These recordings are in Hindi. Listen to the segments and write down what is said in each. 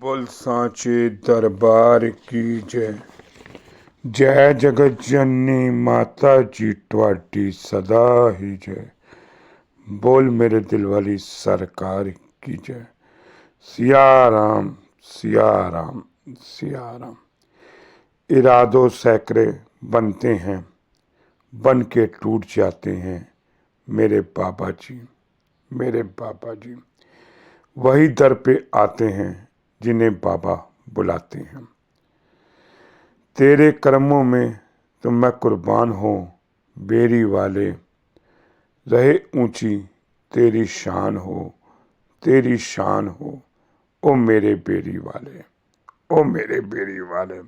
बोल सांचे दरबार की जय। जय जगत जननी माता जी ट्वाटी सदा ही जय। बोल मेरे दिल वाली सरकार की जय। सिया राम सिया राम सिया राम। इरादों सैकड़े बनते हैं, बन के टूट जाते हैं। मेरे बाबा जी, मेरे बाबा जी वही दर पे आते हैं जिन्हें बाबा बुलाते हैं। तेरे कर्मों में तो मैं कुर्बान हूँ बेरी वाले, रहे ऊंची तेरी शान हो, तेरी शान हो। ओ मेरे बेरी वाले, ओ मेरे बेरी वाले।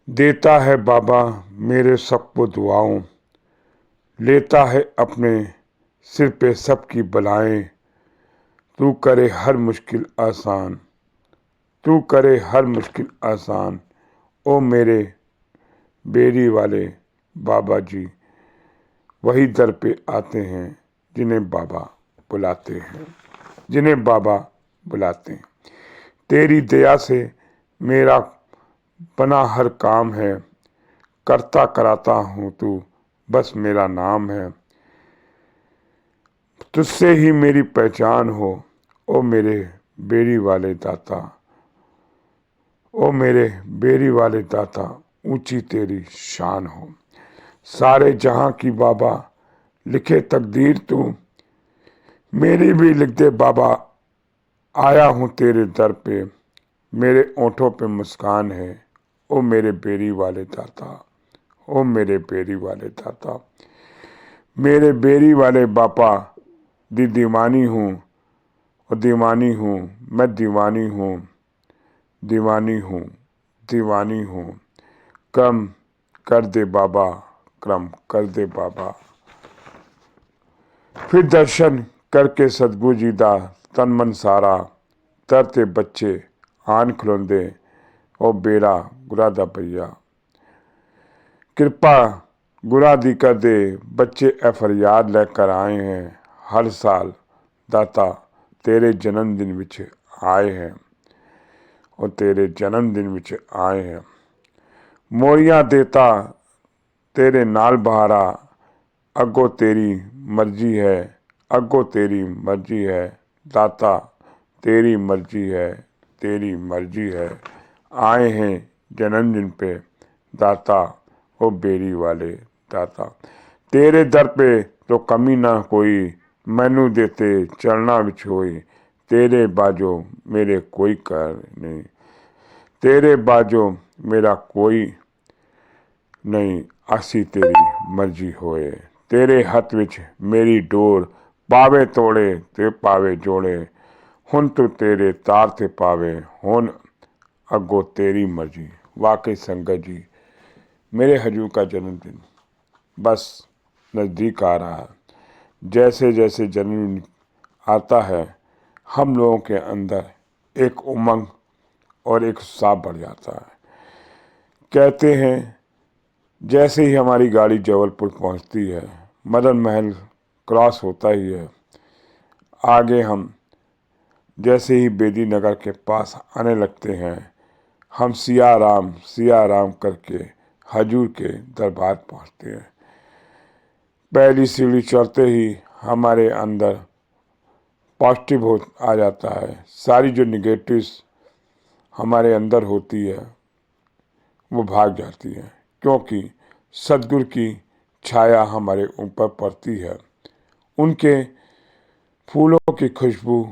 देता है बाबा मेरे सबको दुआओं, लेता है अपने सिर पे सबकी बलाएं। तू करे हर मुश्किल आसान, तू करे हर मुश्किल आसान। ओ मेरे बेरी वाले बाबा जी वही दर पे आते हैं जिन्हें बाबा बुलाते हैं, जिन्हें बाबा बुलाते हैं। तेरी दया से मेरा बना हर काम है, करता कराता हूँ तू बस मेरा नाम है। तुझसे ही मेरी पहचान हो, ओ मेरे बेरी वाले दाता, ओ मेरे बेरी वाले दाता। ऊंची तेरी शान हो। सारे जहां की बाबा लिखे तकदीर तू, मेरी भी लिख दे बाबा। आया हूं तेरे दर पे, मेरे ओंठों पे मुस्कान है। ओ मेरे बेरी वाले दाता, ओ मेरे बेरी वाले दाता। मेरे बेरी वाले बापा दी दीवानी हूँ, और दीवानी हूँ मैं, दीवानी हूँ, दीवानी हूँ, दीवानी हूँ। कम कर दे बाबा, क्रम कर दे बाबा। फिर दर्शन करके सतगुरु जी दा तन मन सारा, तरते बच्चे आन खलोंदे ओ बेड़ा गुरा दा भैया। कृपा गुरा दी कर दे, बच्चे ए फरियाद लेकर आए हैं। हर साल दाता तेरे जन्मदिन विच आए हैं, और तेरे जन्मदिन विच आए हैं। मोरियां देता तेरे नाल बहारा, अगो तेरी मर्जी है, अगो तेरी मर्जी है। दाता तेरी मर्जी है, तेरी मर्जी है। आए हैं जन्मदिन पे दाता, ओ बेरी वाले दाता। तेरे दर पे तो कमी ना कोई, मैनू देते चलना विच होई। तेरे बाजो मेरे कोई कर नहीं, तेरे बाजो मेरा कोई नहीं। आसी तेरी मर्जी होए। तेरे हथ विच मेरी डोर, पावे तोड़े ते पावे जोड़े। हुन तू तेरे तार ते पावे, हुन अगो तेरी मर्जी। वाकई संगत जी, मेरे हजूर का जन्मदिन बस नज़दीक आ रहा है। जैसे जैसे जन्मदिन आता है, हम लोगों के अंदर एक उमंग और एक उत्साह बढ़ जाता है। कहते हैं जैसे ही हमारी गाड़ी जबलपुर पहुंचती है, मदन महल क्रॉस होता ही है, आगे हम जैसे ही बेदी नगर के पास आने लगते हैं, हम सिया राम करके हजूर के दरबार पहुंचते हैं। पहली सीढ़ी चढ़ते ही हमारे अंदर पॉजिटिव हो आ जाता है। सारी जो निगेटिव्स हमारे अंदर होती है वो भाग जाती है, क्योंकि सद्गुरु की छाया हमारे ऊपर पड़ती है। उनके फूलों की खुशबू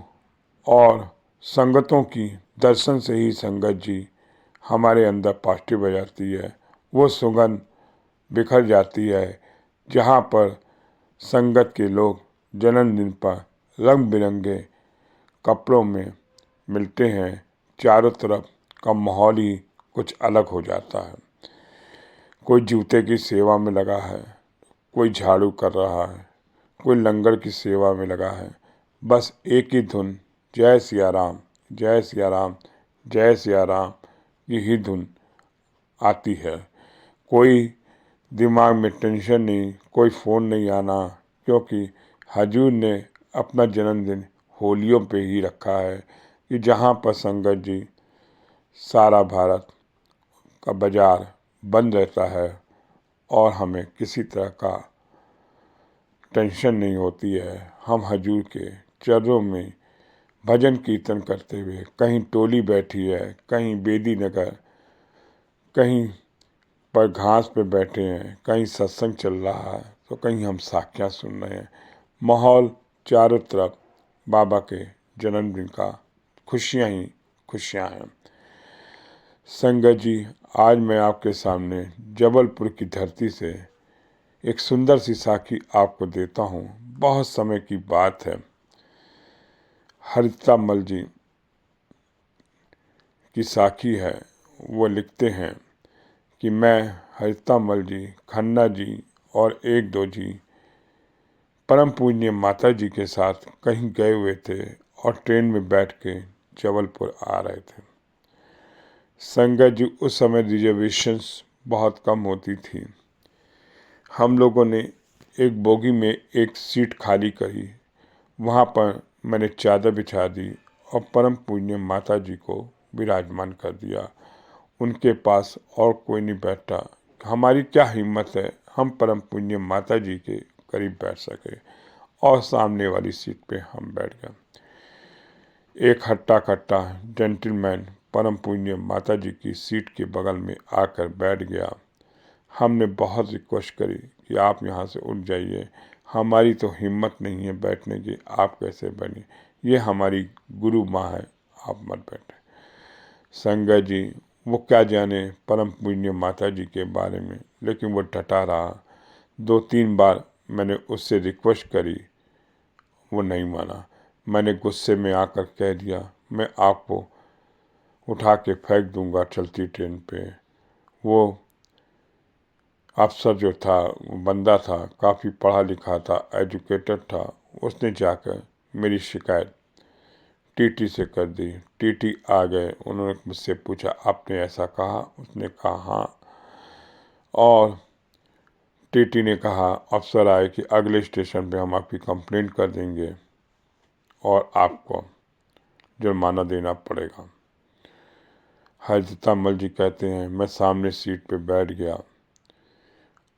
और संगतों की दर्शन से ही संगत जी हमारे अंदर पॉजिटिव हो जाती है। वो सुगंध बिखर जाती है जहाँ पर संगत के लोग जन्मदिन पर रंग बिरंगे कपड़ों में मिलते हैं। चारों तरफ का माहौल ही कुछ अलग हो जाता है। कोई जूते की सेवा में लगा है, कोई झाड़ू कर रहा है, कोई लंगर की सेवा में लगा है। बस एक ही धुन, जय सिया राम, जय सिया राम, जय सिया राम, यही धुन आती है। कोई दिमाग में टेंशन नहीं, कोई फ़ोन नहीं आना, क्योंकि हजूर ने अपना जन्मदिन होलियों पे ही रखा है। कि जहाँ पर संगत जी सारा भारत का बाजार बंद रहता है और हमें किसी तरह का टेंशन नहीं होती है, हम हजूर के चरणों में भजन कीर्तन करते हुए, कहीं टोली बैठी है, कहीं बेदी नगर, कहीं पर घास पे बैठे हैं, कहीं सत्संग चल रहा है तो कहीं हम साखियाँ सुन रहे हैं। माहौल चारों तरफ बाबा के जन्मदिन का खुशियाँ ही खुशियाँ हैं। संगत जी, आज मैं आपके सामने जबलपुर की धरती से एक सुंदर सी साखी आपको देता हूँ। बहुत समय की बात है। हरिता मल जी की साखी है। वो लिखते हैं कि मैं, हरिता मल जी, खन्ना जी और एक दो जी परम पूज्य माता जी के साथ कहीं गए हुए थे और ट्रेन में बैठ के जबलपुर आ रहे थे। संगत जी, उस समय रिजर्वेशंस बहुत कम होती थी। हम लोगों ने एक बोगी में एक सीट खाली करी, वहाँ पर मैंने चादर बिछा दी और परम पूज्य माता जी को विराजमान कर दिया। उनके पास और कोई नहीं बैठा। हमारी क्या हिम्मत है, हम परम पूज्य माता जी के करीब बैठ सके और सामने वाली सीट पे हम बैठ गए। एक हट्टा कट्टा जेंटलमैन परम पूज्य माता जी की सीट के बगल में आकर बैठ गया। हमने बहुत रिक्वेस्ट करी कि आप यहाँ से उठ जाइए, हमारी तो हिम्मत नहीं है बैठने की, आप कैसे बनी, ये हमारी गुरु माँ है, आप मत बैठे। संगत जी, वो क्या जाने परम पूज्य माता जी के बारे में, लेकिन वो डटा रहा। 2-3 बार मैंने उससे रिक्वेस्ट करी, वो नहीं माना। मैंने गुस्से में आकर कह दिया, मैं आपको उठा के फेंक दूंगा चलती ट्रेन पे। वो अफसर जो था, वो बंदा था, काफ़ी पढ़ा लिखा था, एजुकेटेड था। उसने जाकर मेरी शिकायत टीटी से कर दी। टीटी आ गए, उन्होंने मुझसे पूछा आपने ऐसा कहा? उसने कहा हाँ। और टीटी ने कहा, अफसर आए कि अगले स्टेशन पे हम आपकी कंप्लेंट कर देंगे और आपको जुर्माना देना पड़ेगा। हरिता मल जी कहते हैं, मैं सामने सीट पे बैठ गया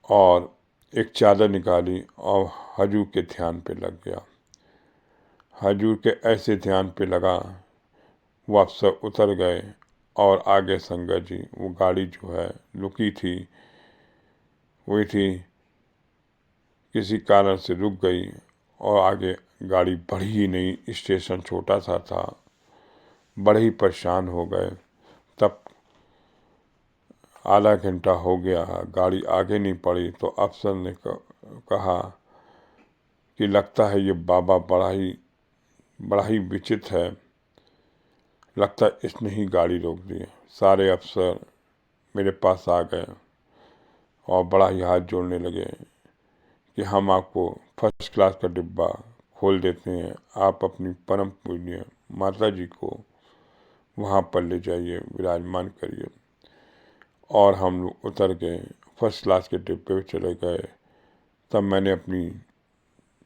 और एक चादर निकाली और हजूर के ध्यान पे लग गया। हजूर के ऐसे ध्यान पे लगा, वो अफसर उतर गए और आगे संगत जी, वो गाड़ी जो है रुकी थी, वही थी, किसी कारण से रुक गई और आगे गाड़ी बढ़ी ही नहीं। स्टेशन छोटा सा था, बड़े ही परेशान हो गए। तब आधा घंटा हो गया, गाड़ी आगे नहीं पड़ी तो अफसर ने कहा कि लगता है ये बाबा बड़ा ही विचित्र है, लगता है इसने ही गाड़ी रोक दी। सारे अफसर मेरे पास आ गए और बड़ा ही हाथ जोड़ने लगे कि हम आपको फर्स्ट क्लास का डिब्बा खोल देते हैं, आप अपनी परम पूज्य माता जी को वहाँ पर ले जाइए, विराजमान करिए। और हम लोग उतर गए, फर्स्ट क्लास के डिब्बे में चले गए। तब मैंने अपनी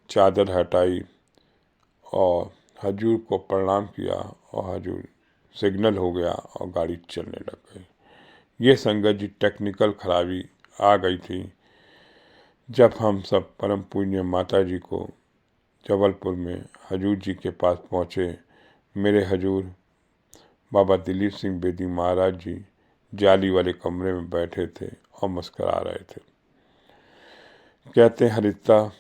चादर हटाई और हजूर को प्रणाम किया और हजूर सिग्नल हो गया और गाड़ी चलने लग गई। ये संगत जी टेक्निकल खराबी आ गई थी। जब हम सब परम पूज्य माता जी को जबलपुर में हजूर जी के पास पहुँचे, मेरे हजूर बाबा दिलीप सिंह बेदी महाराज जी जाली वाले कमरे में बैठे थे और मुस्करा रहे थे। कहते हैं हरिता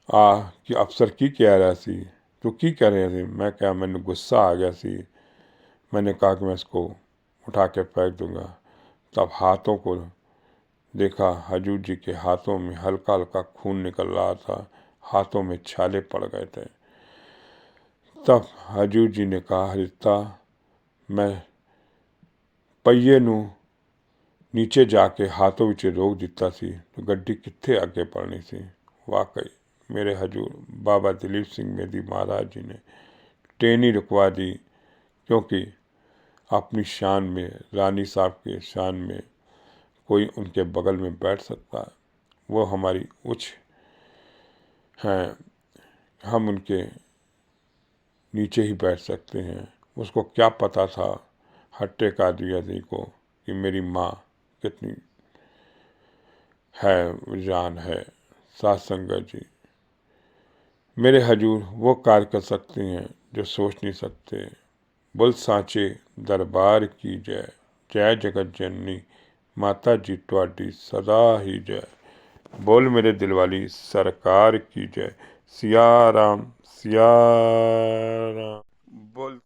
कि अफसर की कह रहा सी, तो की कह रहे थे? मैं क्या, मैंने गुस्सा आ गया सी, मैंने कहा कि मैं इसको उठा के फेंक दूंगा। तब हाथों को देखा, हजूर जी के हाथों में हल्का हल्का खून निकल रहा था, हाथों में छाले पड़ गए थे। तब हजूर जी ने कहा, हरिता मैं पहिए नू नीचे जाके हाथों विच रोक दिता सी तो गड्डी कित्थे आगे पड़नी सी। वाकई मेरे हजूर बाबा दिलीप सिंह बेदी महाराज जी ने ट्रेन ही रुकवा दी, क्योंकि अपनी शान में, रानी साहब के शान में कोई उनके बगल में बैठ सकता है, वो हमारी उच्च हैं, हम उनके नीचे ही बैठ सकते हैं। उसको क्या पता था हट्टे कादियानी को कि मेरी माँ कितनी है जान है। साथ संगत जी, मेरे हजूर वो कार्य कर सकते हैं जो सोच नहीं सकते। बोल सांचे दरबार की जय, जय जगत जननी माता जी ट्वाडी सदा ही जय। बोल मेरे दिल वाली सरकार की जय। सिया राम सिया राम। बोल